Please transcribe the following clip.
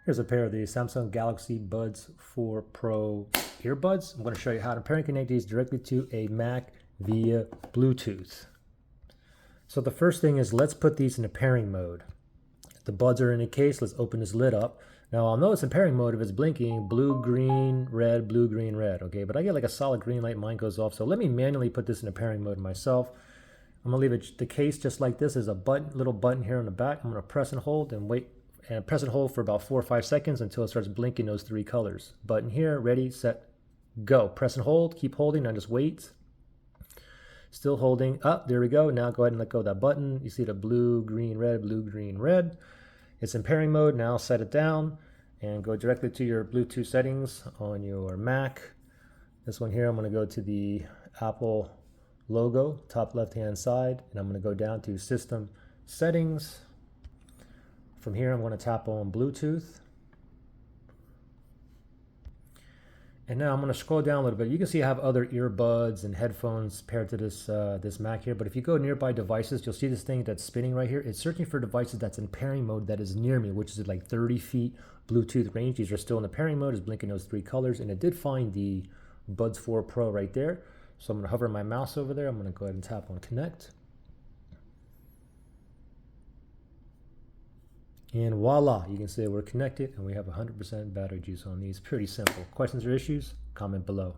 Here's a pair of the Samsung Galaxy Buds 4 Pro earbuds. I'm going to show you how to pair and connect these directly to a Mac via Bluetooth. So the first thing is, let's put these in a pairing mode. The buds are in a case. Let's open this lid up. Now I'll know it's in pairing mode if it's blinking blue, green, red, blue, green, red. Okay, but I get like a solid green light, mine goes off. So let me manually put this in a pairing mode myself. I'm gonna leave the case just like this. There's a little button here on the back. I'm gonna press and hold and wait, and press and hold for about 4 or 5 seconds until it starts blinking those 3 colors. Button here, ready, set, go. Press and hold, keep holding, now just wait. Still holding, there we go. Now go ahead and let go of that button. You see the blue, green, red, blue, green, red. It's in pairing mode. Now set it down and go directly to your Bluetooth settings on your Mac. This one here, I'm gonna go to the Apple logo, top left-hand side, and I'm gonna go down to System Settings. From here, I'm going to tap on Bluetooth. And now I'm going to scroll down a little bit. You can see I have other earbuds and headphones paired to this Mac here. But if you go nearby devices, you'll see this thing that's spinning right here. It's searching for devices that's in pairing mode that is near me, which is at like 30 feet Bluetooth range. These are still in the pairing mode. It's blinking those 3 colors. And it did find the Buds 4 Pro right there. So I'm going to hover my mouse over there. I'm going to go ahead and tap on Connect. And voila, you can see we're connected and we have 100% battery juice on these. Pretty simple. Questions or issues? Comment below.